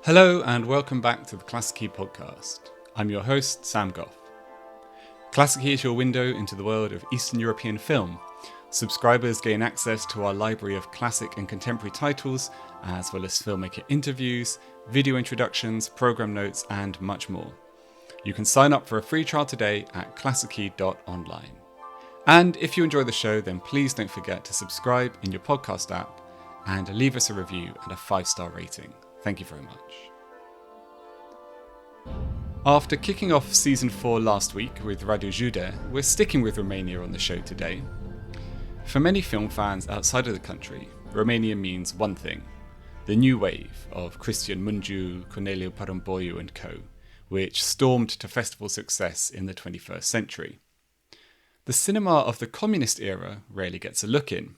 Hello and welcome back to the Klassiki podcast. I'm your host, Sam Goff. Klassiki is your window into the world of Eastern European film. Subscribers gain access to our library of classic and contemporary titles, as well as filmmaker interviews, video introductions, program notes, and much more. You can sign up for a free trial today at klassiki.online. And if you enjoy the show, then please don't forget to subscribe in your podcast app and leave us a review and a 5-star rating. Thank you very much. After kicking off Season 4 last week with Radu Jude, we're sticking with Romania on the show today. For many film fans outside of the country, Romania means one thing: the new wave of Cristian Mungiu, Corneliu Paramboiu and co., which stormed to festival success in the 21st century. The cinema of the communist era rarely gets a look in.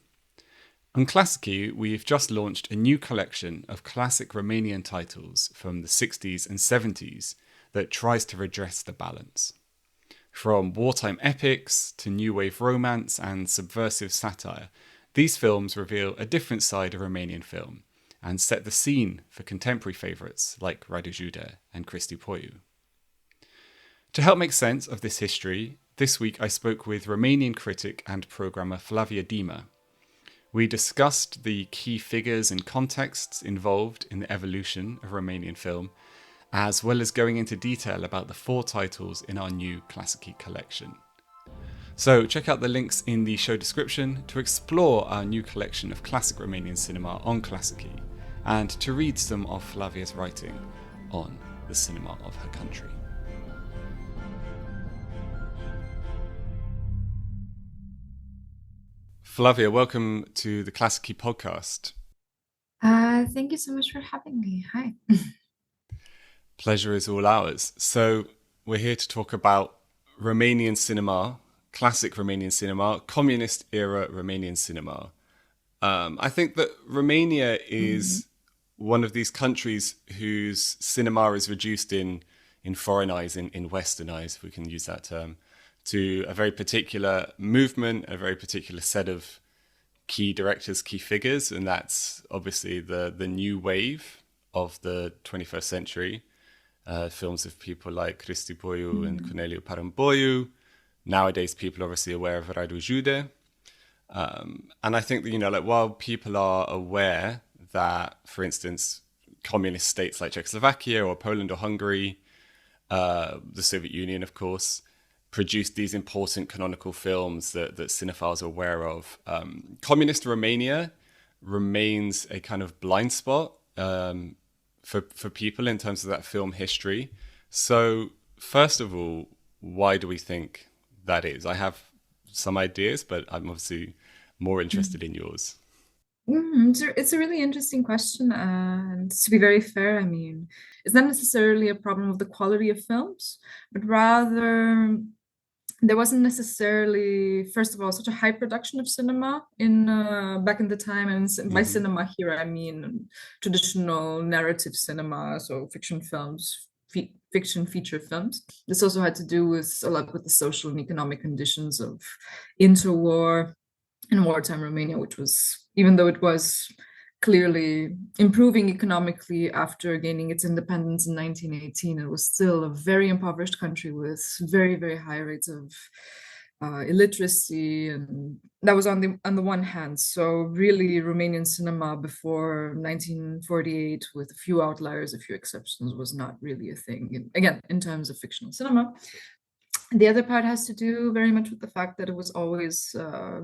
On Klassiki, we've just launched a new collection of classic Romanian titles from the 60s and 70s that tries to redress the balance. From wartime epics to new wave romance and subversive satire, these films reveal a different side of Romanian film and set the scene for contemporary favourites like Radu Jude and Cristi Puiu. To help make sense of this history, this week I spoke with Romanian critic and programmer Flavia Dima. We discussed the key figures and contexts involved in the evolution of Romanian film, as well as going into detail about the 4 titles in our new Klassiki collection. So check out the links in the show description to explore our new collection of classic Romanian cinema on Klassiki, and to read some of Flavia's writing on the cinema of her country. Flavia, welcome to the Klassiki podcast. Thank you so much for having me. Hi. Pleasure is all ours. So we're here to talk about Romanian cinema, classic Romanian cinema, communist era Romanian cinema. I think that Romania is one of these countries whose cinema is reduced in foreign eyes, in Western eyes, if we can use that term, to a very particular movement, a very particular set of key directors, key figures, and that's obviously the new wave of the 21st century. Films of people like Cristi Puiu and Corneliu Paramboiu. Nowadays, people are obviously aware of Radu Jude. And I think that, while people are aware that, for instance, communist states like Czechoslovakia or Poland or Hungary, the Soviet Union, of course, produced these important canonical films that cinephiles are aware of. Communist Romania remains a kind of blind spot for people in terms of that film history. So first of all, why do we think that is? I have some ideas, but I'm obviously more interested in yours. It's a really interesting question, and to be very fair, I mean, it's not necessarily a problem of the quality of films, but rather there wasn't necessarily, first of all, such a high production of cinema in back in the time. And by cinema here, I mean traditional narrative cinema, so fiction films, fiction feature films. This also had to do with a lot with the social and economic conditions of interwar and wartime Romania, which was, even though it was clearly improving economically after gaining its independence in 1918, it was still a very impoverished country with very, very high rates of illiteracy, and that was on the one hand. So really, Romanian cinema before 1948, with a few outliers, a few exceptions, was not really a thing. Again, in terms of fictional cinema. The other part has to do very much with the fact that it was always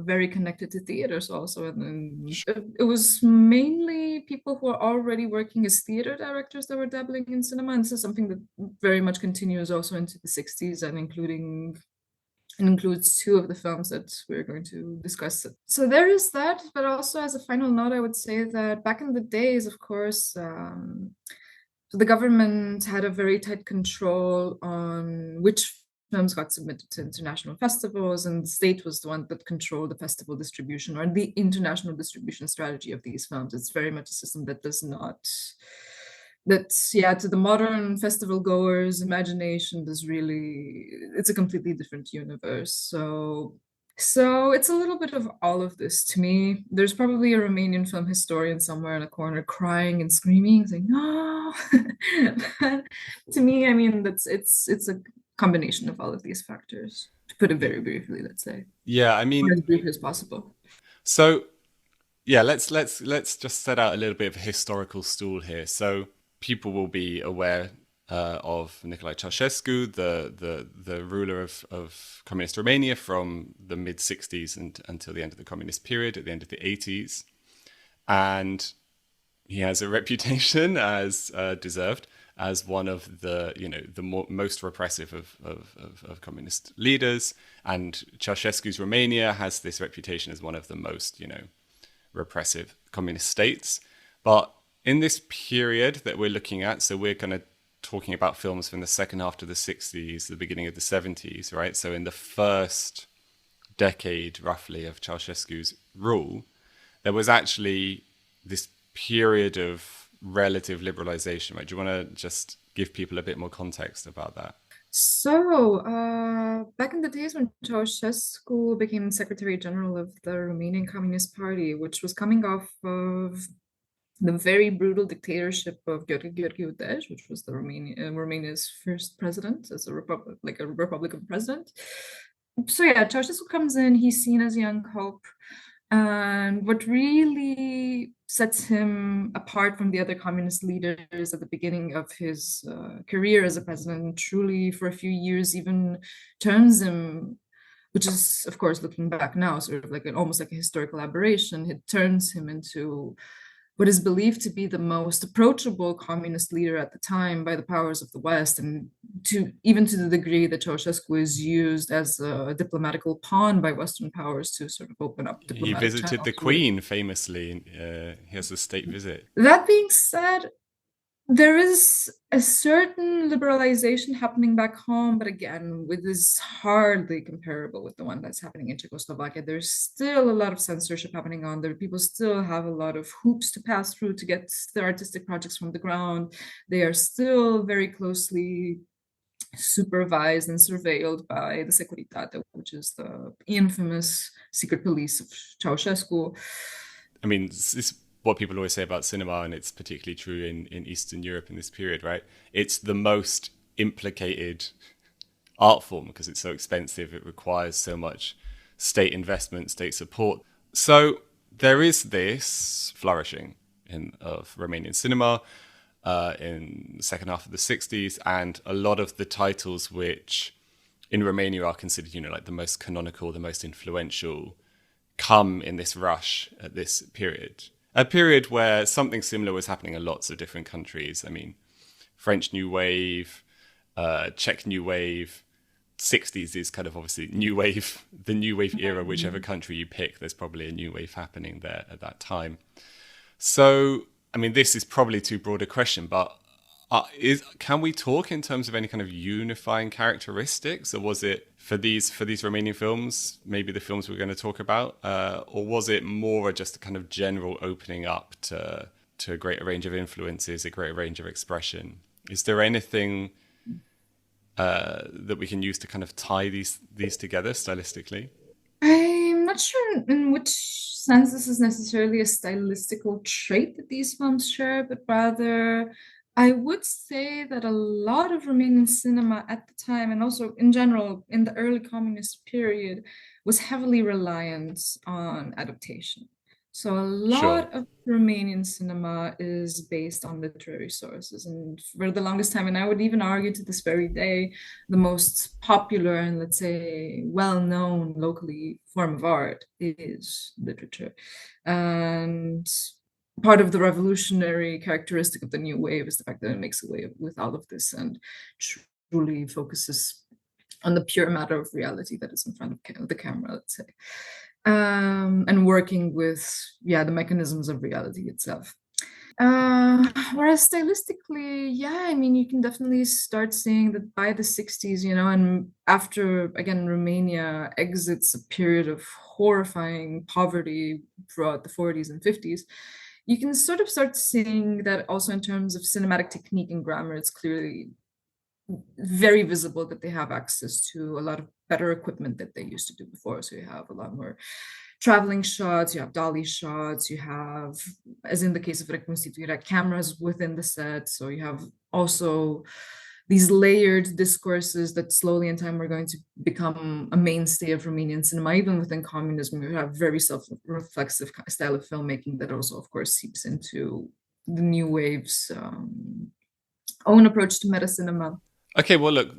very connected to theaters also. And it was mainly people who are already working as theater directors that were dabbling in cinema. And this is something that very much continues also into the 60s, and includes 2 of the films that we're going to discuss. So there is that, but also as a final note, I would say that back in the days, of course, so the government had a very tight control on which films got submitted to international festivals, and the state was the one that controlled the festival distribution or the international distribution strategy of these films. It's very much a system that does not, to the modern festival goers' imagination, it's a completely different universe. So So it's a little bit of all of this to me. There's probably a Romanian film historian somewhere in a corner crying and screaming, saying, no. But to me, I mean, it's a combination of all of these factors, to put it very briefly, let's say. Yeah, I Or mean, as brief as possible. so yeah, let's just set out a little bit of a historical stool here. So people will be aware of Nicolae Ceausescu, the ruler of communist Romania from the mid '60s and until the end of the communist period, at the end of the '80s, and he has a reputation as deserved as one of the most repressive of communist leaders, and Ceausescu's Romania has this reputation as one of the most repressive communist states. But in this period that we're looking at, so we're kind of talking about films from the second half of the 60s, the beginning of the 70s, right? So in the first decade, roughly, of Ceausescu's rule, there was actually this period of relative liberalization, right? Do you want to just give people a bit more context about that? So, back in the days when Ceausescu became Secretary General of the Romanian Communist Party, which was coming off of the very brutal dictatorship of Gheorghe Udej, which was the Romania's first president as a republic, like a republican president. So yeah, Ceausescu comes in. He's seen as young hope, and what really sets him apart from the other communist leaders at the beginning of his career as a president, and truly for a few years even turns him, which is of course looking back now sort of like almost like a historical aberration, it turns him into what is believed to be the most approachable communist leader at the time by the powers of the West, and to even to the degree that Ceausescu is used as a diplomatical pawn by Western powers to sort of open up He diplomatic visited the channels with. Queen famously. He has a state visit. That being said, there is a certain liberalization happening back home, but again, it is hardly comparable with the one that's happening in Czechoslovakia. There's still a lot of censorship happening on there. People still have a lot of hoops to pass through to get their artistic projects from the ground. They are still very closely supervised and surveilled by the Securitate, which is the infamous secret police of Ceausescu. I mean, it's what people always say about cinema, and it's particularly true in Eastern Europe in this period, right? It's the most implicated art form because it's so expensive. It requires so much state investment, state support. So there is this flourishing of Romanian cinema in the second half of the 60s, and a lot of the titles which in Romania are considered, like the most canonical, the most influential, come in this rush at this period. A period where something similar was happening in lots of different countries. I mean, French New Wave, Czech New Wave, 60s is kind of obviously New Wave, the New Wave era, whichever country you pick, there's probably a New Wave happening there at that time. So, I mean, this is probably too broad a question, but can we talk in terms of any kind of unifying characteristics, or was it for these Romanian films, maybe the films we're going to talk about, or was it more just a kind of general opening up to a greater range of influences, a greater range of expression? Is there anything that we can use to kind of tie these together stylistically? I'm not sure in which sense this is necessarily a stylistical trait that these films share, but rather I would say that a lot of Romanian cinema at the time, and also in general in the early communist period, was heavily reliant on adaptation. So a Sure. lot of Romanian cinema is based on literary sources. And for the longest time, and I would even argue to this very day, the most popular and let's say well-known locally form of art is literature. And part of the revolutionary characteristic of the new wave is the fact that it makes away with all of this and truly focuses on the pure matter of reality that is in front of the camera, let's say, and working with the mechanisms of reality itself. Whereas stylistically, I mean, you can definitely start seeing that by the 60s, and after, again, Romania exits a period of horrifying poverty throughout the 40s and 50s, you can sort of start seeing that also in terms of cinematic technique and grammar, it's clearly very visible that they have access to a lot of better equipment that they used to do before. So you have a lot more traveling shots, you have dolly shots, you have, as in the case of Reconstituirea, cameras within the set. So you have also these layered discourses that slowly in time are going to become a mainstay of Romanian cinema. Even within communism, you have very self-reflexive style of filmmaking that also, of course, seeps into the new wave's own approach to meta cinema. Okay, well, look,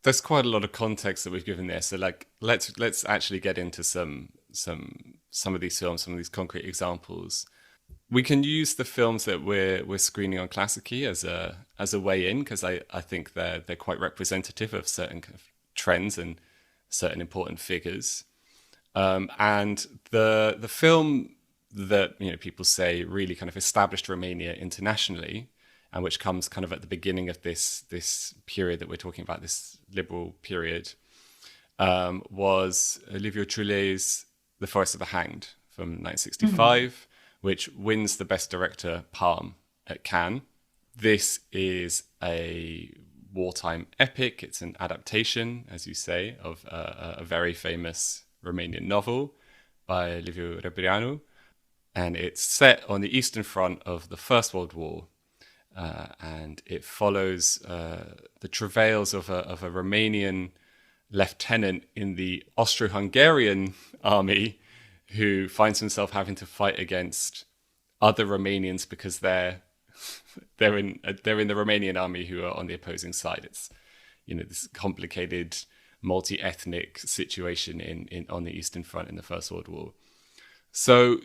there's quite a lot of context that we've given there. So, like, let's actually get into some of these films, some of these concrete examples. We can use the films that we're screening on Klassiki as a way in, because I think they're quite representative of certain kind of trends and certain important figures. And the film that people say really kind of established Romania internationally, and which comes kind of at the beginning of this period that we're talking about, this liberal period, was Liviu Ciule's The Forest of the Hanged from 1965, which wins the Best Director palm at Cannes. This is a wartime epic. It's an adaptation, as you say, of a very famous Romanian novel by Liviu Rebreanu, and it's set on the Eastern Front of the First World War. And it follows the travails of a Romanian lieutenant in the Austro-Hungarian army who finds himself having to fight against other Romanians because they're in the Romanian army who are on the opposing side. It's this complicated multi-ethnic situation in on the Eastern Front in the First World War. So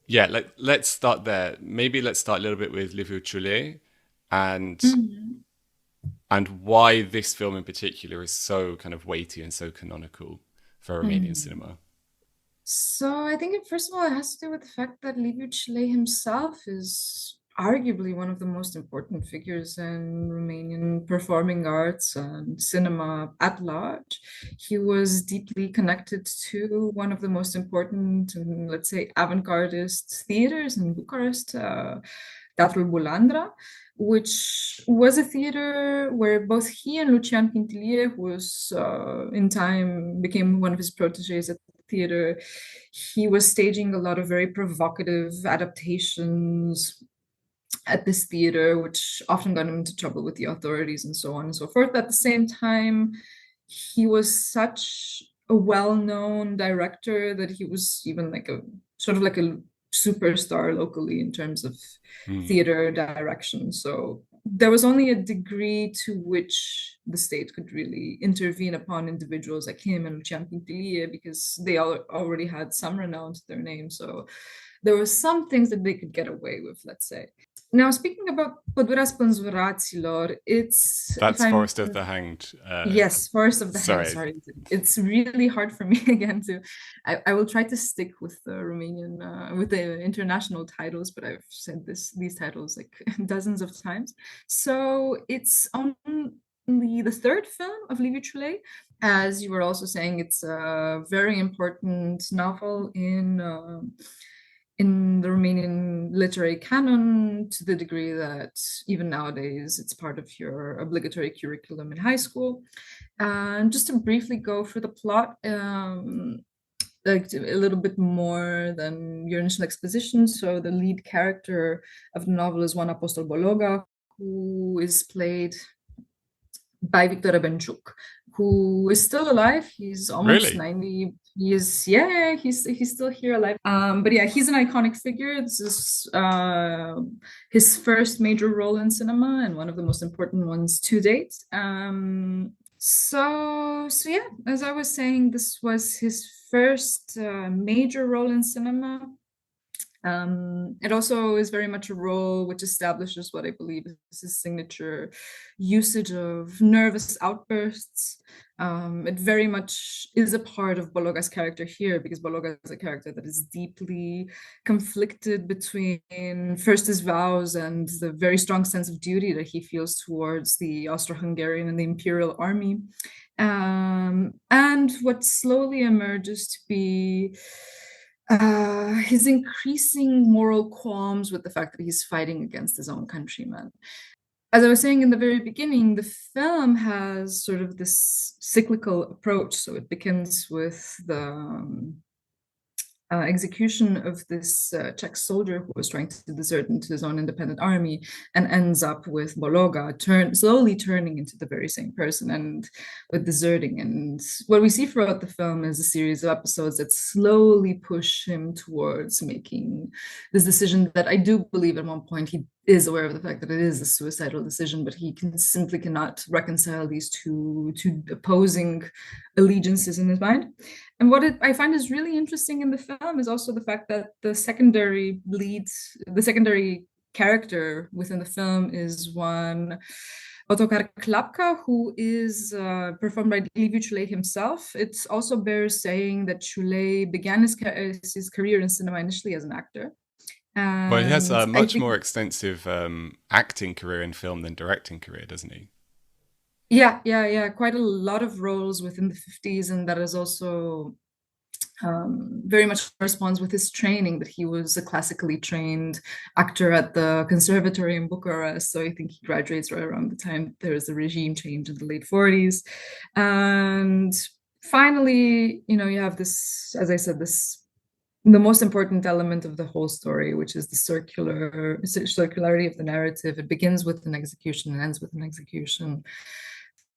yeah, let's start there. Maybe let's start a little bit with Liviu Ciule and why this film in particular is so kind of weighty and so canonical for Romanian cinema. So I think, first of all, it has to do with the fact that Liviu Ciule himself is arguably one of the most important figures in Romanian performing arts and cinema at large. He was deeply connected to one of the most important, let's say, avant-gardist theaters in Bucharest, Teatrul Bulandra, which was a theater where both he and Lucian Pintilie, who was in time became one of his proteges at the theater, he was staging a lot of very provocative adaptations at this theater, which often got him into trouble with the authorities and so on and so forth. At the same time, he was such a well-known director that he was even like a sort of like a superstar locally in terms of theater direction. So there was only a degree to which the state could really intervene upon individuals like him and Lucian Pintilie, because they already had some renown to their name. So there were some things that they could get away with, let's say. Now, speaking about Pădurea Spânzuraților, That's Forest of the Hanged. Yes, Forest of the Hanged. Sorry, it's really hard for me again to. I will try to stick with the Romanian, with the international titles, but I've said these titles like dozens of times. So it's only the third film of Liviu Ciule. As you were also saying, it's a very important novel in the Romanian literary canon, to the degree that even nowadays it's part of your obligatory curriculum in high school. And just to briefly go through the plot, like a little bit more than your initial exposition. So the lead character of the novel is one Apostol Bologa, who is played by Victor Rebenciuc, who is still alive. He's almost Really? 90. He's still here alive. But yeah, he's an iconic figure. This is his first major role in cinema and one of the most important ones to date. So yeah, as I was saying, this was his first major role in cinema. It also is very much a role which establishes what I believe is his signature usage of nervous outbursts. It very much is a part of Bologa's character here, because Bologa is a character that is deeply conflicted between first his vows and the very strong sense of duty that he feels towards the Austro-Hungarian and the Imperial Army, and what slowly emerges to be his increasing moral qualms with the fact that he's fighting against his own countrymen. as I was saying in the very beginning, the film has sort of this cyclical approach. So it begins with the execution of this Czech soldier who was trying to desert into his own independent army, and ends up with Bologa slowly turning into the very same person and with deserting. And what we see throughout the film is a series of episodes that slowly push him towards making this decision that I do believe at one point he is aware of the fact that it is a suicidal decision, but he simply cannot reconcile these two opposing allegiances in his mind. And what I find is really interesting in the film is also the fact that the secondary character within the film is one Ottokar Klapka, who is performed by Liviu Ciulei himself. It also bears saying that Ciulei began his career in cinema initially as an actor. Well, he has And a I much think, more extensive acting career in film than directing career, doesn't he? yeah, quite a lot of roles within the 50s, and that is also very much corresponds with his training, that he was a classically trained actor at the conservatory in Bucharest. So I think he graduates right around the time there was a regime change in the late 40s. And finally, you have this, as I said, the most important element of the whole story, which is the circularity of the narrative. It begins with an execution and ends with an execution.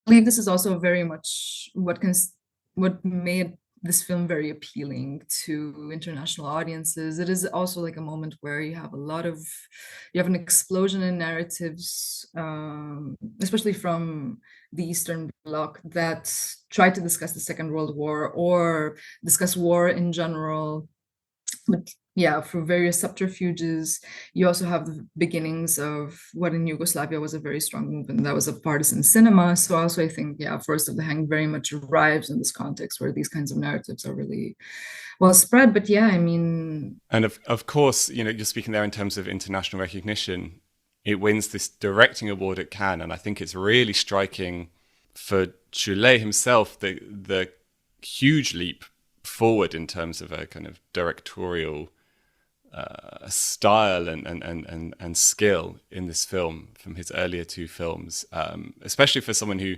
I believe this is also very much what made this film very appealing to international audiences. It is also like a moment where you have an explosion in narratives, especially from the Eastern Bloc, that try to discuss the Second World War or discuss war in general. But yeah, through various subterfuges. You also have the beginnings of what in Yugoslavia was a very strong movement that was a partisan cinema. So also I think, yeah, Forest of the Hanged very much arrives in this context where these kinds of narratives are really well spread. But yeah, I mean, And of course, you're speaking there in terms of international recognition. It wins this directing award at Cannes, and I think it's really striking for Ciulei himself, the huge leap forward in terms of a kind of directorial style and skill in this film from his earlier two films, especially for someone who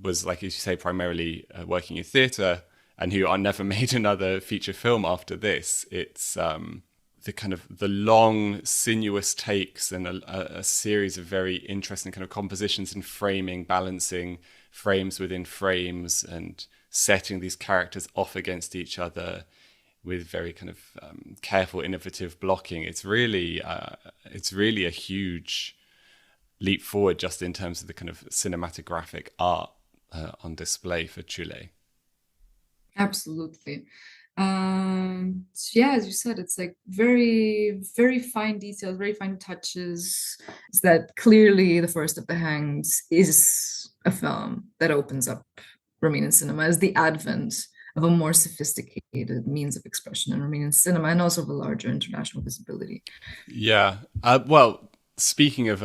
was, like you say, primarily working in theatre and who never made another feature film after this. It's the kind of the long, sinuous takes and a series of very interesting kind of compositions and framing, balancing frames within frames and setting these characters off against each other with very kind of careful, innovative blocking. It's really a huge leap forward just in terms of the kind of cinematographic art on display for Ciulei. absolutely. So yeah, as you said, it's like very, very fine details, very fine touches. Is that clearly The Forest of the Hanged is a film that opens up Romanian cinema as the advent of a more sophisticated means of expression in Romanian cinema, and also of a larger international visibility. Yeah. Well, speaking of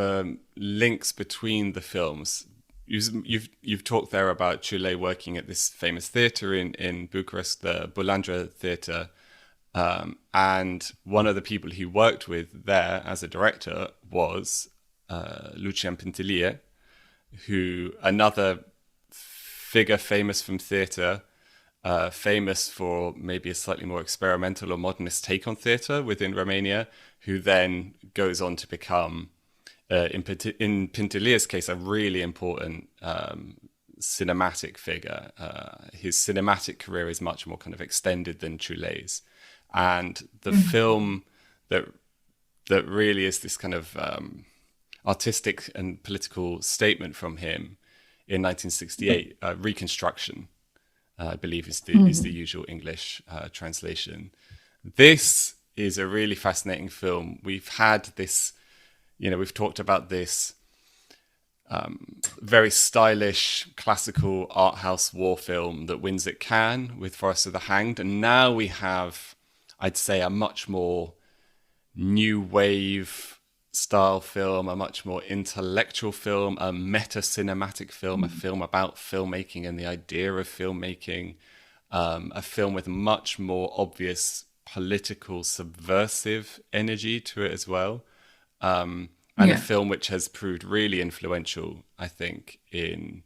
links between the films, you've talked there about Ciulei working at this famous theatre in Bucharest, the Bulandra Theatre, and one of the people he worked with there as a director was Lucian Pintilie, who another figure famous from theatre, famous for maybe a slightly more experimental or modernist take on theatre within Romania, who then goes on to become, in Pintilie's case, a really important cinematic figure. His cinematic career is much more kind of extended than Ciulei's. And the film that really is this kind of artistic and political statement from him in 1968, Reconstruction, I believe is the usual English translation. This is a really fascinating film. We've had this, we've talked about this very stylish, classical art house war film that wins at Cannes with Forest of the Hanged. And now we have, I'd say, a much more new wave style film, a much more intellectual film, a meta-cinematic film, a film about filmmaking and the idea of filmmaking, a film with much more obvious political subversive energy to it as well. and a Yeah. film which has proved really influential, I think, in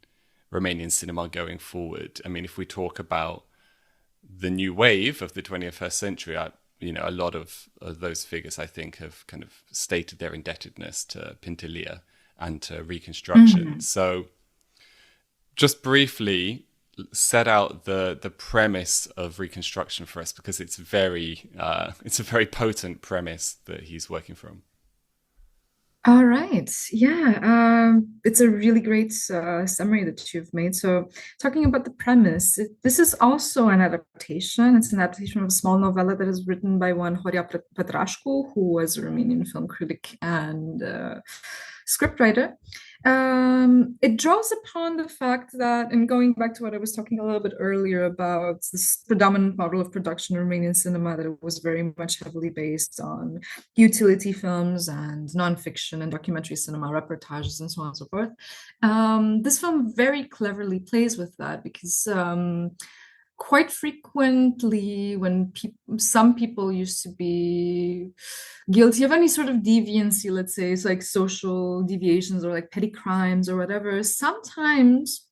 Romanian cinema going forward. I mean, if we talk about the new wave of the 21st century, a lot of those figures, I think, have kind of stated their indebtedness to Pintilia and to Reconstruction. Mhm. So just briefly set out the premise of Reconstruction for us, because it's a very potent premise that he's working from. All right. Yeah. It's a really great summary that you've made. So, talking about the premise, this is also an adaptation. It's an adaptation of a small novella that is written by one Horia Petrașcu, who was a Romanian film critic and scriptwriter. It draws upon the fact that, and going back to what I was talking a little bit earlier about this predominant model of production in Romanian cinema, that it was very much heavily based on utility films and nonfiction and documentary cinema, reportages, and so on and so forth. This film very cleverly plays with that because quite frequently when some people used to be guilty of any sort of deviancy, let's say it's like social deviations or like petty crimes or whatever, sometimes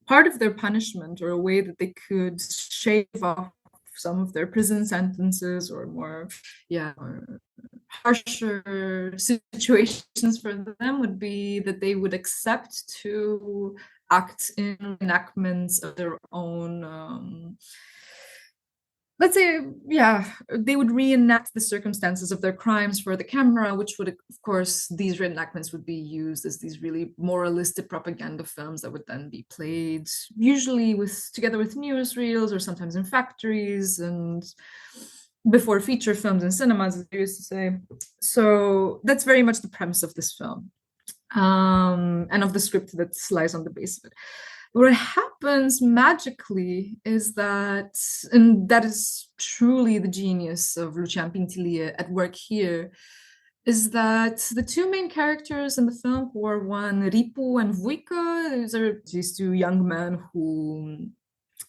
part of their punishment or a way that they could shave off some of their prison sentences or more, yeah, or harsher situations for them would be that they would accept to act in enactments of their own let's say, yeah, they would reenact the circumstances of their crimes for the camera, which would, of course, these reenactments would be used as these really moralistic propaganda films that would then be played, usually together with newsreels or sometimes in factories and before feature films in cinemas, as they used to say. So that's very much the premise of this film, and of the script that lies on the base of it. What happens magically is that, and that is truly the genius of Lucian Pintilie at work here, is that the two main characters in the film, who are one Ripu and Vuica, these are these two young men who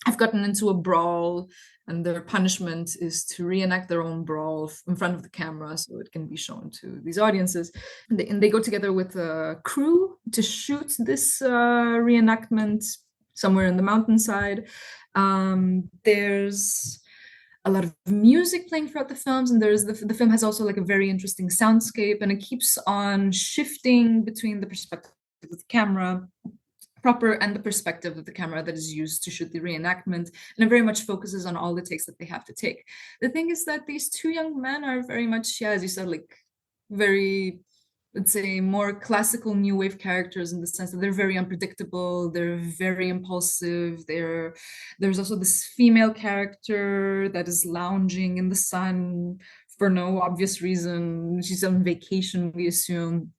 have gotten into a brawl, and their punishment is to reenact their own brawl in front of the camera so it can be shown to these audiences. And they go together with a crew to shoot this reenactment somewhere in the mountainside. There's a lot of music playing throughout the films, and the film has also like a very interesting soundscape, and it keeps on shifting between the perspective of the camera proper and the perspective of the camera that is used to shoot the reenactment, and it very much focuses on all the takes that they have to take. The thing is that these two young men are very much, yeah, as you said, like very, let's say, more classical new wave characters, in the sense that they're very unpredictable, they're very impulsive. There's also this female character that is lounging in the sun for no obvious reason. She's on vacation, we assume,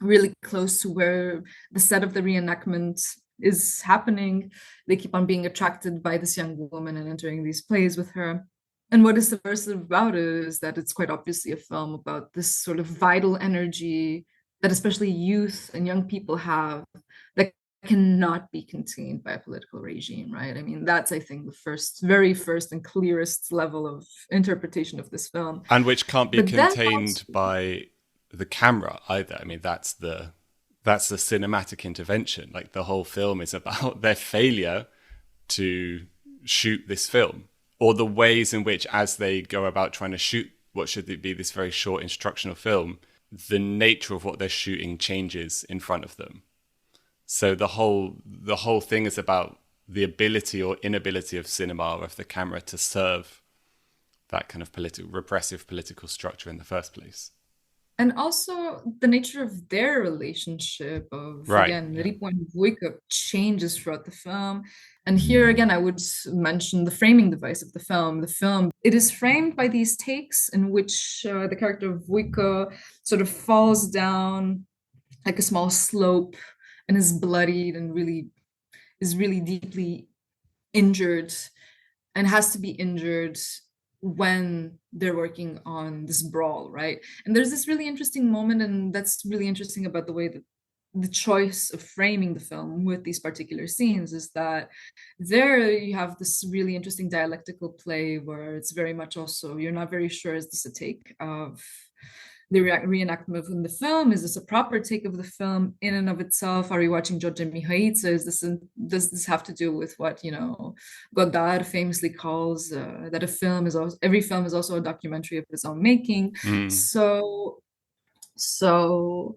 really close to where the set of the reenactment is happening. They keep on being attracted by this young woman and entering these plays with her. And what is subversive about it is that it's quite obviously a film about this sort of vital energy that especially youth and young people have, that cannot be contained by a political regime, right? I mean, that's, I think, the very first and clearest level of interpretation of this film. And which can't be But then contained also, by the camera either. I mean, that's the cinematic intervention. Like, the whole film is about their failure to shoot this film, or the ways in which, as they go about trying to shoot what should be this very short instructional film, the nature of what they're shooting changes in front of them. So the whole thing is about the ability or inability of cinema, or of the camera, to serve that kind of repressive political structure in the first place. and also the nature of their relationship of, Right. again, Yeah. Ripu and Vuica changes throughout the film. And here again, I would mention the framing device of the film. It is framed by these takes in which the character of Vuica sort of falls down like a small slope and is bloodied and is really deeply injured, and has to be injured when they're working on this brawl, right? And there's this really interesting moment, and that's really interesting about the way that the choice of framing the film with these particular scenes is that there you have this really interesting dialectical play where it's very much also, you're not very sure, is this a take of the reenactment in the film? Is this a proper take of the film in and of itself? Are we watching George Mihaiță? Does this have to do with what, Godard famously calls that every film is also a documentary of its own making? Mm. So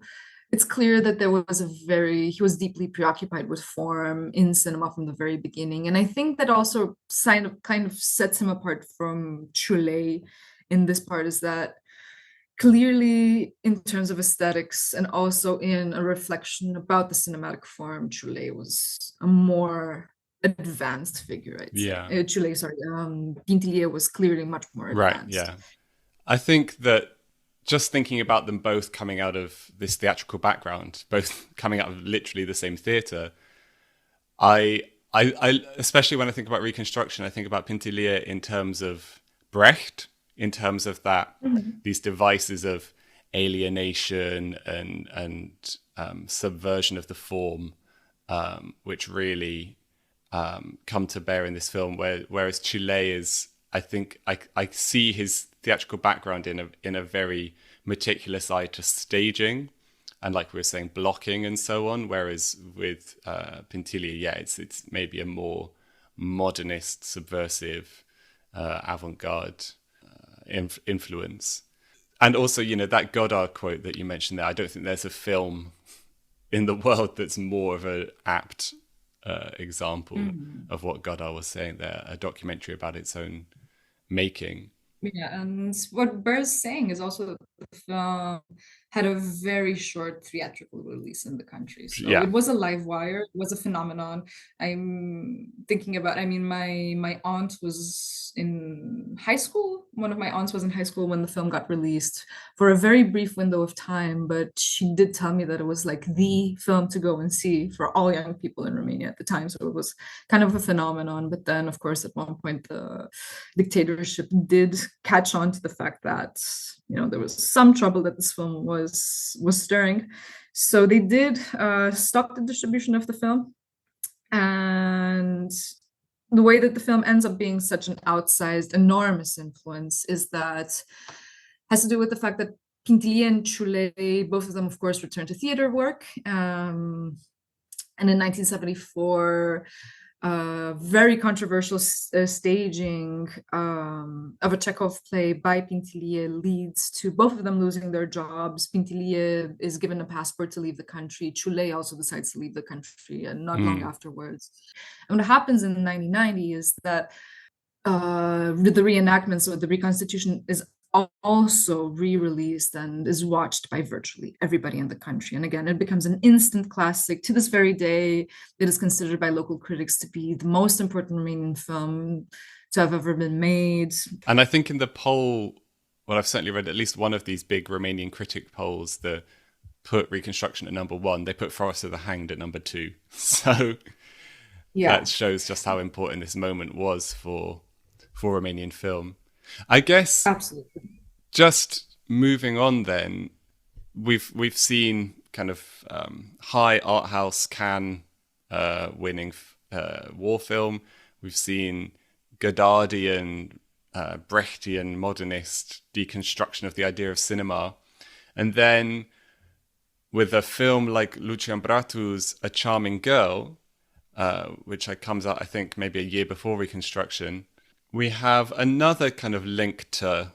it's clear that he was deeply preoccupied with form in cinema from the very beginning. And I think that also kind of sets him apart from Chule in this part, is that clearly in terms of aesthetics and also in a reflection about the cinematic form, Chule was a more advanced figure, I'd say. Yeah. Pintillier was clearly much more Right. advanced. Yeah. I think that just thinking about them both coming out of this theatrical background, both coming out of literally the same theatre, I especially when I think about Reconstruction, I think about Pintillier in terms of Brecht, in terms of that these devices of alienation and subversion of the form, which really come to bear in this film. Whereas Chile is, I think, I see his theatrical background in a very meticulous eye to staging, and like we were saying, blocking and so on. Whereas with Pintillier, yeah, it's maybe a more modernist, subversive, avant-garde influence. And also, that Godard quote that you mentioned there, I don't think there's a film in the world that's more of an apt example of what Godard was saying there, a documentary about its own making. Yeah, and what Burr's saying is also that the film had a very short theatrical release in the country. So Yeah. it was a live wire, it was a phenomenon. I'm thinking about, my aunt was in high school. One of my aunts was in high school when the film got released for a very brief window of time, but she did tell me that it was like the film to go and see for all young people in Romania at the time. So it was kind of a phenomenon. But then, of course, at one point, the dictatorship did catch on to the fact that there was some trouble that this film was stirring, so they did stop the distribution of the film. And the way that the film ends up being such an outsized, enormous influence has to do with the fact that Pintillier and Chule, both of them, of course, returned to theater work. And in 1974, very controversial staging of a Chekhov play by Pintillier leads to both of them losing their jobs. Pintillier is given a passport to leave the country. Chule also decides to leave the country, and not long afterwards. And what happens in 1990 is that the reenactments or the reconstitution is also re-released and is watched by virtually everybody in the country. And again, it becomes an instant classic. To this very day, it is considered by local critics to be the most important Romanian film to have ever been made. And I think in the poll, well, I've certainly read at least one of these big Romanian critic polls that put Reconstruction at number 1. They put Forest of the Hanged at number 2. So that shows just how important this moment was for Romanian film. I guess absolutely. Just moving on then, we've seen kind of high art house Cannes winning war film. We've seen Godardian, Brechtian, modernist deconstruction of the idea of cinema. And then with a film like Lucian Bratu's A Charming Girl, which comes out, I think, maybe a year before Reconstruction, we have another kind of link to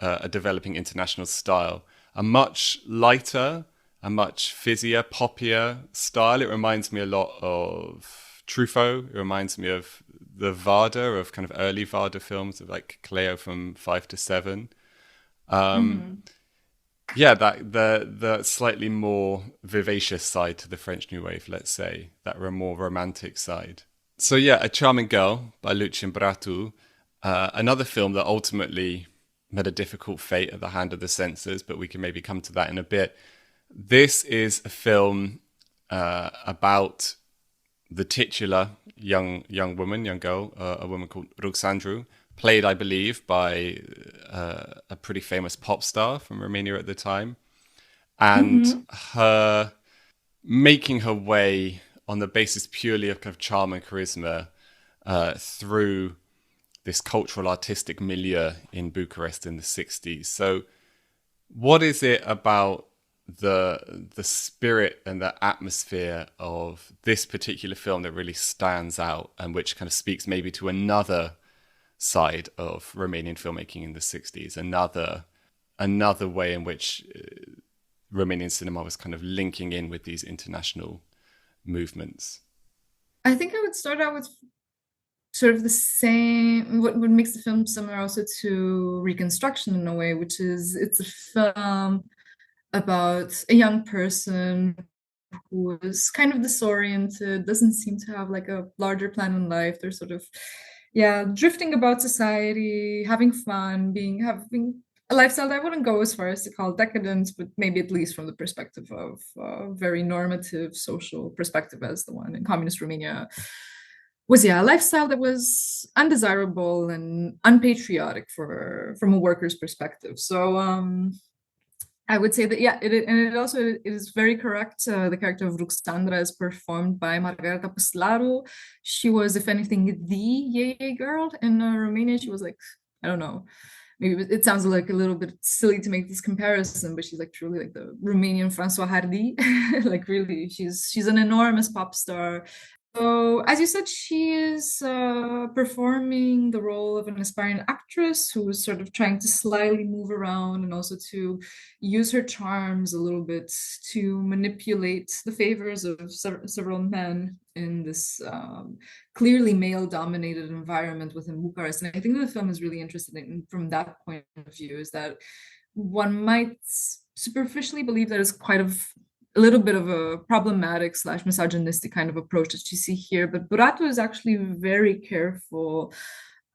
a developing international style, a much lighter, a much fizzier, poppier style. It reminds me a lot of Truffaut. It reminds me of the Varda, of kind of early Varda films, of like Cleo from 5 to 7. Yeah, that the slightly more vivacious side to the French New Wave, let's say, that more romantic side. So yeah, A Charming Girl by Lucian Bratu. Another film that ultimately met a difficult fate at the hand of the censors, but we can maybe come to that in a bit. This is a film about the titular young girl, a woman called Ruxandru, played, I believe, by a pretty famous pop star from Romania at the time, and her making her way on the basis purely of kind of charm and charisma through this cultural artistic milieu in Bucharest in the 60s. So What is it about the spirit and the atmosphere of this particular film that really stands out and which kind of speaks maybe to another side of Romanian filmmaking in the 60s, another way in which Romanian cinema was kind of linking in with these international movements? I think I would start out with sort of the same, what makes the film similar also to Reconstruction in a way, which is it's a film about a young person who is kind of disoriented, doesn't seem to have like a larger plan in life. They're sort of, yeah, drifting about society, having fun, having a lifestyle that I wouldn't go as far as to call decadent, but maybe at least from the perspective of very normative social perspective as the one in communist Romania was, yeah, a lifestyle that was undesirable and unpatriotic from a worker's perspective. So I would say that, yeah, it also it is very correct. The character of Ruxandra is performed by Margareta Păslaru. She was, if anything, the Yeye girl in Romania. She was like, I don't know, maybe it sounds like a little bit silly to make this comparison, but she's like truly like the Romanian François Hardy. Like really, she's an enormous pop star. So, as you said, she is performing the role of an aspiring actress who is sort of trying to slyly move around and also to use her charms a little bit to manipulate the favors of several men in this clearly male-dominated environment within Bucharest. And I think that the film is really interested in, from that point of view, is that one might superficially believe that it's quite a little bit of a problematic / misogynistic kind of approach that you see here, but Burato is actually very careful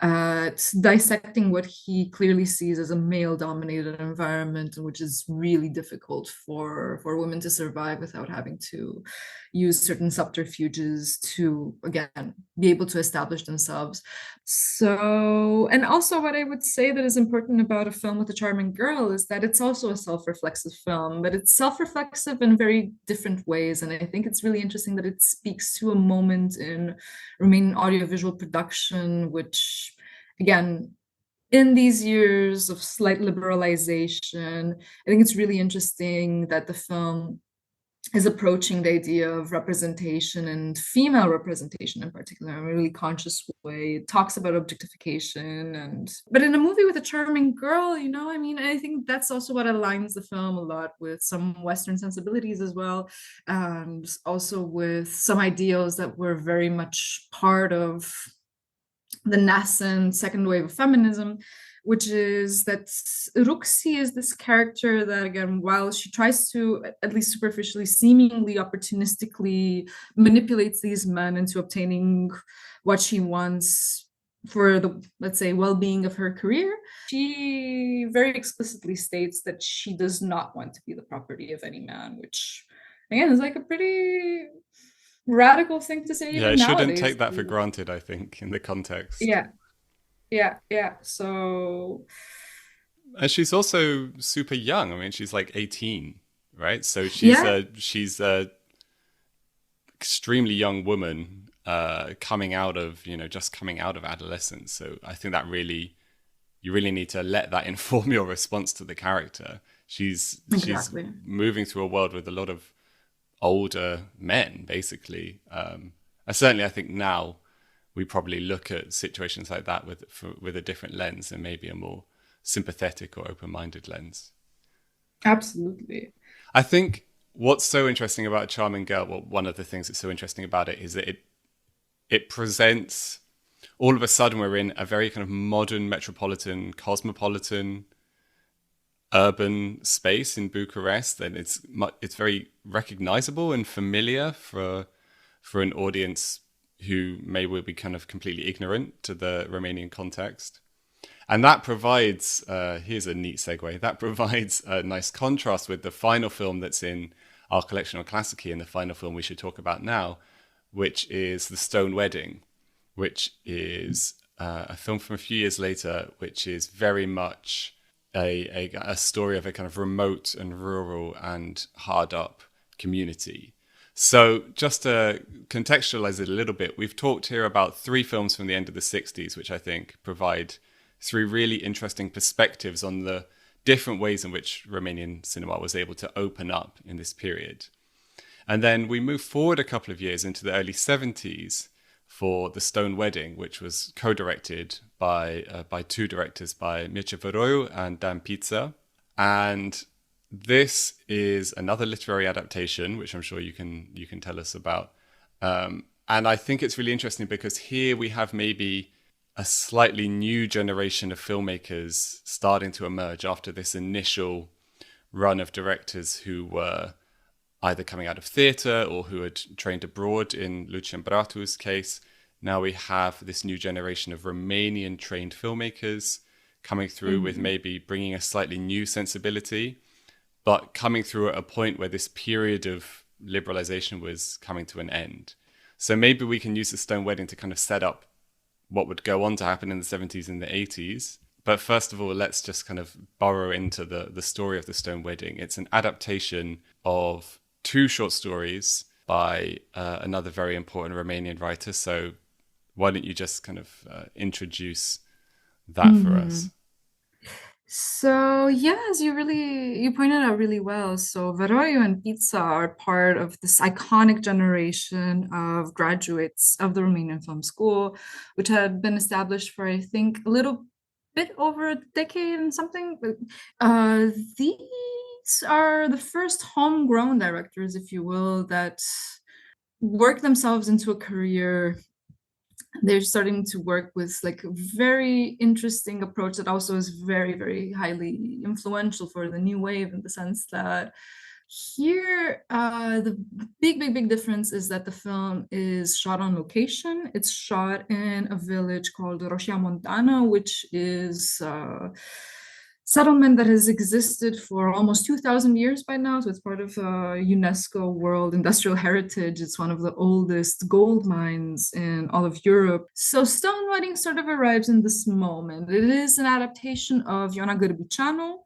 at dissecting what he clearly sees as a male-dominated environment, which is really difficult for women to survive without having to use certain subterfuges to, again, be able to establish themselves. So, and also what I would say that is important about a film with a charming girl is that it's also a self-reflexive film, but it's self-reflexive in very different ways. And I think it's really interesting that it speaks to a moment in Romanian audiovisual production, which, again, in these years of slight liberalization, I think it's really interesting that the film is approaching the idea of representation and female representation in particular in a really conscious way. It talks about objectification but in a movie with a charming girl, you know, I mean, I think that's also what aligns the film a lot with some Western sensibilities as well, and also with some ideals that were very much part of the nascent second wave of feminism, which is that Ruxi is this character that, again, while she tries to, at least superficially, seemingly opportunistically manipulates these men into obtaining what she wants for the, let's say, well-being of her career, she very explicitly states that she does not want to be the property of any man, which, again, is like a pretty radical thing to say Yeah, even I shouldn't nowadays. take that for granted, I think, in the context. Yeah, yeah. So And she's also super young. I mean, she's like 18, right? So yeah, she's a extremely young woman coming out of, just coming out of adolescence. So I think that you really need to let that inform your response to the character. She's exactly. moving through a world with a lot of older men, basically. Certainly, I think now we probably look at situations like that with a different lens and maybe a more sympathetic or open-minded lens. Absolutely. I think what's so interesting about A Charming Girl, well, one of the things that's so interesting about it is that it presents, all of a sudden we're in a very kind of modern, metropolitan, cosmopolitan, urban space in Bucharest, and it's very recognizable and familiar for an audience who may well be kind of completely ignorant to the Romanian context. And that provides, here's a neat segue, that provides a nice contrast with the final film that's in our collection on Klassiki, and the final film we should talk about now, which is The Stone Wedding, which is a film from a few years later, which is very much a story of a kind of remote and rural and hard up community. So just to contextualize it a little bit, we've talked here about 3 films from the end of the 60s, which I think provide 3 really interesting perspectives on the different ways in which Romanian cinema was able to open up in this period. And then we move forward a couple of years into the early 70s for The Stone Wedding, which was co-directed by two directors, by Mircea Văroiu and Dan Pizza. And this is another literary adaptation, which I'm sure you can tell us about. And I think it's really interesting because here we have maybe a slightly new generation of filmmakers starting to emerge after this initial run of directors who were either coming out of theatre or who had trained abroad in Lucian Bratu's case. Now we have this new generation of Romanian trained filmmakers coming through with maybe bringing a slightly new sensibility, but coming through at a point where this period of liberalization was coming to an end. So maybe we can use The Stone Wedding to kind of set up what would go on to happen in the 70s and the 80s. But first of all, let's just kind of burrow into the story of The Stone Wedding. It's an adaptation of two short stories by another very important Romanian writer. So why don't you just kind of introduce that for us? So yeah, as you pointed out really well. So Văroiu and Pizza are part of this iconic generation of graduates of the Romanian Film School, which had been established for, I think, a little bit over a decade and something. But these are the first homegrown directors, if you will, that work themselves into a career. They're starting to work with like a very interesting approach that also is very, very highly influential for the new wave, in the sense that here the big difference is that the film is shot on location. It's shot in a village called Roșia Montană, which is settlement that has existed for almost 2,000 years by now. So it's part of UNESCO World Industrial Heritage. It's one of the oldest gold mines in all of Europe. So Stone Wedding sort of arrives in this moment. It is an adaptation of Ioana Gârbiceanu.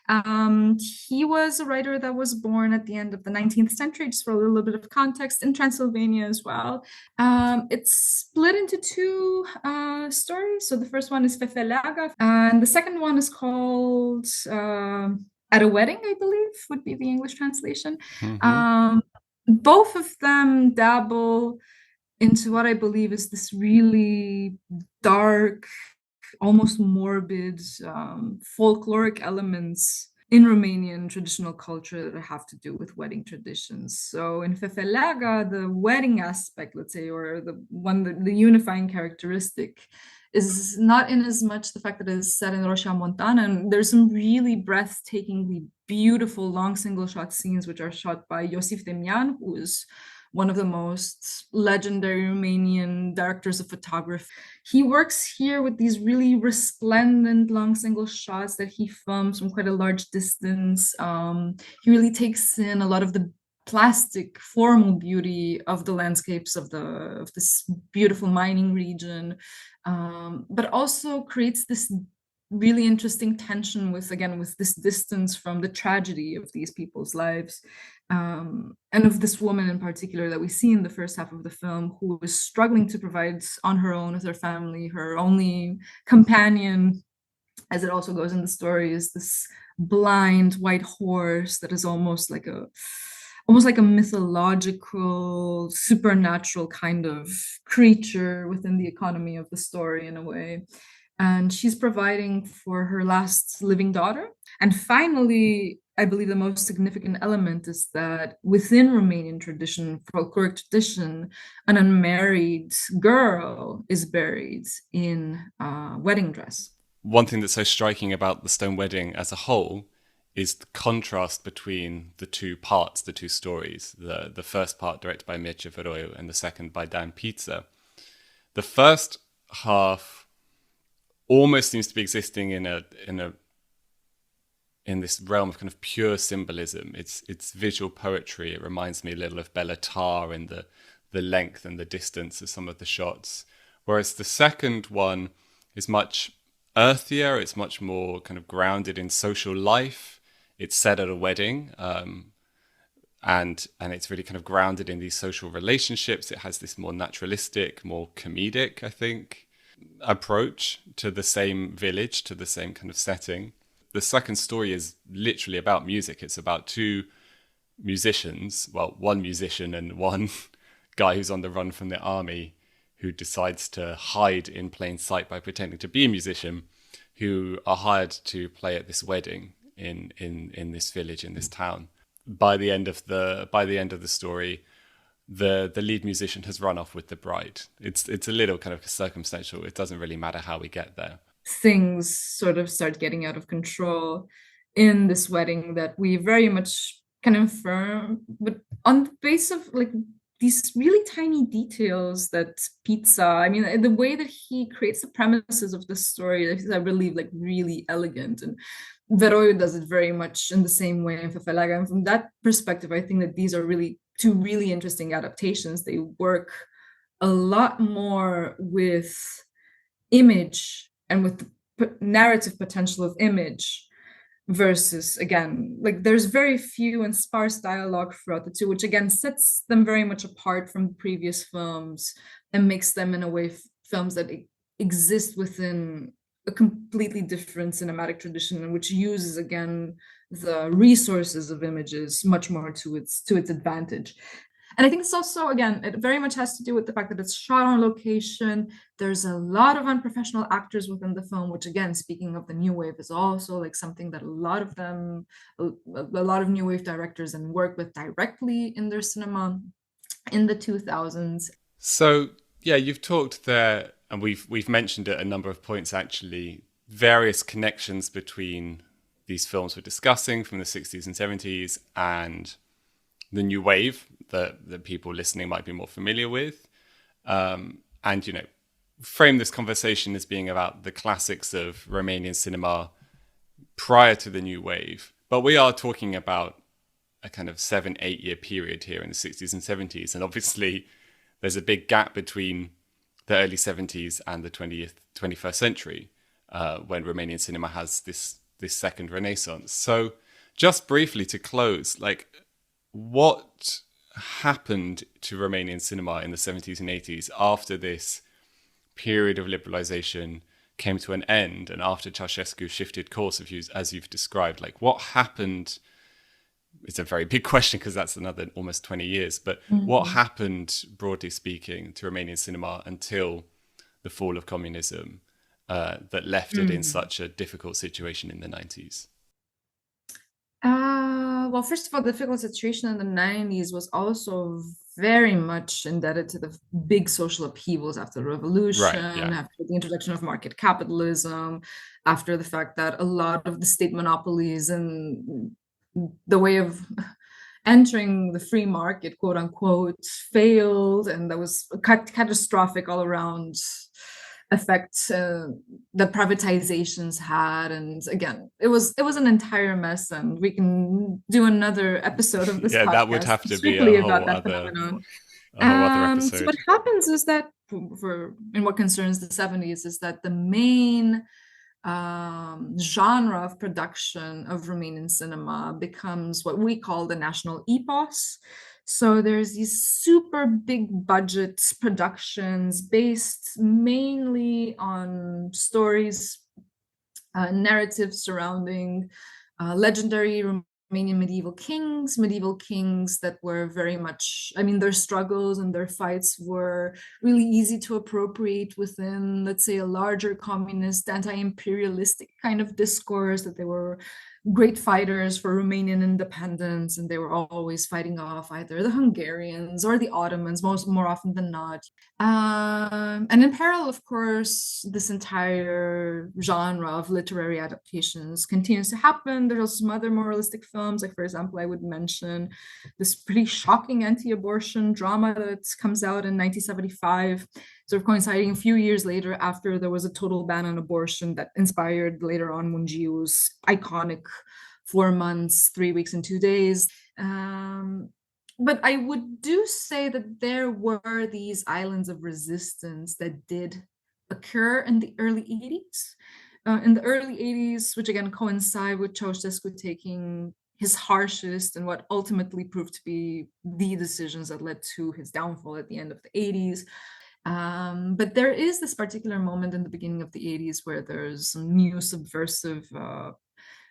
He was a writer that was born at the end of the 19th century, just for a little bit of context, in Transylvania as well. It's split into two stories. So the first one is Fefeleaga, and the second one is called At a Wedding, I believe would be the English translation. Both of them dabble into what I believe is this really dark, almost morbid, folkloric elements in Romanian traditional culture that have to do with wedding traditions. So in Fefeleaga, the wedding aspect, let's say, or the unifying characteristic, is not in as much the fact that it is set in Roșia Montană, and there's some really breathtakingly beautiful long single shot scenes which are shot by Iosif Demian, who is one of the most legendary Romanian directors of photography. He works here with these really resplendent long single shots that he films from quite a large distance. He really takes in a lot of the plastic formal beauty of the landscapes of this beautiful mining region, but also creates this really interesting tension with this distance from the tragedy of these people's lives, and of this woman in particular that we see in the first half of the film, who is struggling to provide on her own with her family. Her only companion, as it also goes in the story, is this blind white horse that is almost like a mythological, supernatural kind of creature within the economy of the story, in a way. And she's providing for her last living daughter. And finally, I believe the most significant element is that within Romanian tradition, folkloric tradition, an unmarried girl is buried in a wedding dress. One thing that's so striking about The Stone Wedding as a whole is the contrast between the two parts, the two stories. The first part directed by Mircea Văroiu and the second by Dan Pizza. The first half almost seems to be existing in this realm of kind of pure symbolism. It's visual poetry. It reminds me a little of Bela Tar in the length and the distance of some of the shots. Whereas the second one is much earthier. It's much more kind of grounded in social life. It's set at a wedding, and it's really kind of grounded in these social relationships. It has this more naturalistic, more comedic, I think, approach to the same village, to the same kind of setting. the second story is literally about music. It's about two musicians, well, one musician and one guy who's on the run from the army, who decides to hide in plain sight by pretending to be a musician, who are hired to play at this wedding in this village, in this town. By the end of the story, the lead musician has run off with the bride. It's a little kind of circumstantial. It doesn't really matter how we get there. Things sort of start getting out of control in this wedding that we very much can infer, but on the base of like these really tiny details that Pizza, I mean, the way that he creates the premises of the story is, I believe, like really elegant. And Veroio does it very much in the same way in Fefelaga. And from that perspective, I think that these are really two really interesting adaptations. They work a lot more with image and with the narrative potential of image versus, again, like there's very few and sparse dialogue throughout the two, which again sets them very much apart from previous films and makes them in a way films that exist within a completely different cinematic tradition, which uses again the resources of images much more to its advantage. And I think it's also, again, it very much has to do with the fact that it's shot on location. There's a lot of unprofessional actors within the film, which, again, speaking of the new wave, is also like something that a lot of new wave directors and work with directly in their cinema in the 2000s. So yeah, you've talked there, and we've mentioned at a number of points actually, various connections between these films we're discussing from the 60s and 70s and the new wave that people listening might be more familiar with. And, you know, frame this conversation as being about the classics of Romanian cinema prior to the new wave. But we are talking about a kind of 7-8 year period here in the 60s and 70s. And obviously there's a big gap between the early 70s and the 21st century, when Romanian cinema has this second renaissance. So just briefly to close, like, what happened to Romanian cinema in the 70s and 80s after this period of liberalization came to an end, and after Ceausescu shifted course, as you've described? Like, what happened? It's a very big question because that's another almost 20 years, but what happened, broadly speaking, to Romanian cinema until the fall of communism that left it in such a difficult situation in the 90s? Well, first of all, the difficult situation in the 90s was also very much indebted to the big social upheavals after the revolution, Right, yeah. after the introduction of market capitalism, after the fact that a lot of the state monopolies and the way of entering the free market, quote unquote, failed, and that was a catastrophic all around effect that privatizations had. And again, it was an entire mess, and we can do another episode of this Yeah, podcast that would have to be strictly a about whole that other phenomenon. So episode. what happens is that in what concerns the 70s is that the main genre of production of Romanian cinema becomes what we call the national epos. So there's these super big budget productions based mainly on stories, narratives surrounding legendary Romanian medieval kings that were very much, I mean, their struggles and their fights were really easy to appropriate within, let's say, a larger communist, anti-imperialistic kind of discourse, that they were great fighters for Romanian independence, and they were always fighting off either the Hungarians or the Ottomans, more often than not. And in parallel, of course, this entire genre of literary adaptations continues to happen. There's also some other moralistic films, like, for example, I would mention this pretty shocking anti-abortion drama that comes out in 1975, sort of coinciding a few years later after there was a total ban on abortion that inspired later on Mungiu's iconic 4 months, 3 weeks, and 2 days. But I would do say that there were these islands of resistance that did occur in the early 80s. In the early 80s, which again coincide with Ceausescu taking his harshest and what ultimately proved to be the decisions that led to his downfall at the end of the 80s. But there is this particular moment in the beginning of the 80s where there's some new subversive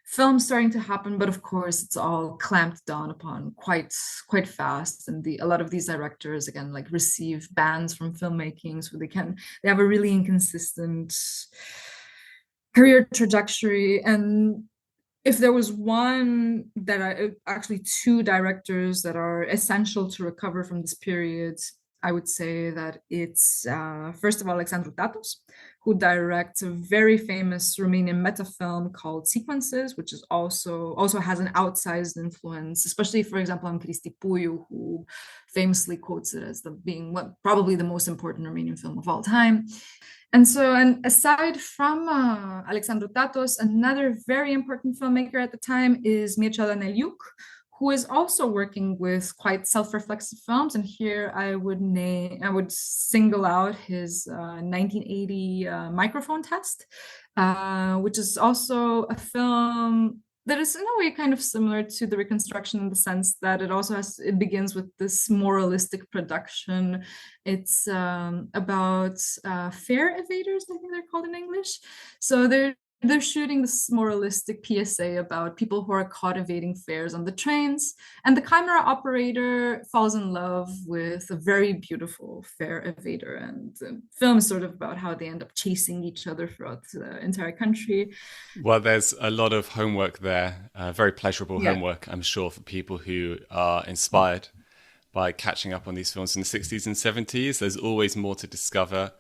films starting to happen, but of course it's all clamped down upon quite fast. And a lot of these directors again like receive bans from filmmaking, so they have a really inconsistent career trajectory. And if there was actually two directors that are essential to recover from this period, I would say that it's first of all Alexandru Tatos, who directs a very famous Romanian meta film called Sequences, which is also has an outsized influence, especially for example on Cristi Puiu, who famously quotes it as being probably the most important Romanian film of all time. And aside from Alexandru Tatos, another very important filmmaker at the time is Mircea Daneliuc, who is also working with quite self-reflexive films. And here I would single out his 1980 Microphone Test, which is also a film that is in a way kind of similar to The Reconstruction in the sense that it begins with this moralistic production. It's about fare evaders, I think they're called in English. So they're shooting this moralistic PSA about people who are caught evading fares on the trains, and the camera operator falls in love with a very beautiful fare evader, and the film is sort of about how they end up chasing each other throughout the entire country. Well, there's a lot of homework there, very pleasurable homework, I'm sure, for people who are inspired by catching up on these films in the 60s and 70s. There's always more to discover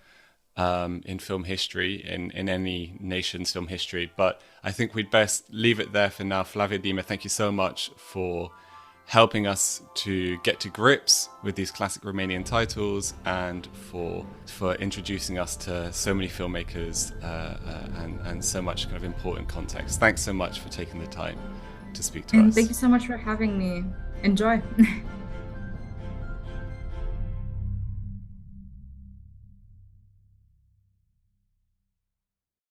in film history, in any nation's film history. But I think we'd best leave it there for now. Flavia Dima, thank you so much for helping us to get to grips with these classic Romanian titles, and for introducing us to so many filmmakers and so much kind of important context. Thanks so much for taking the time to speak to us. Thank you so much for having me. Enjoy.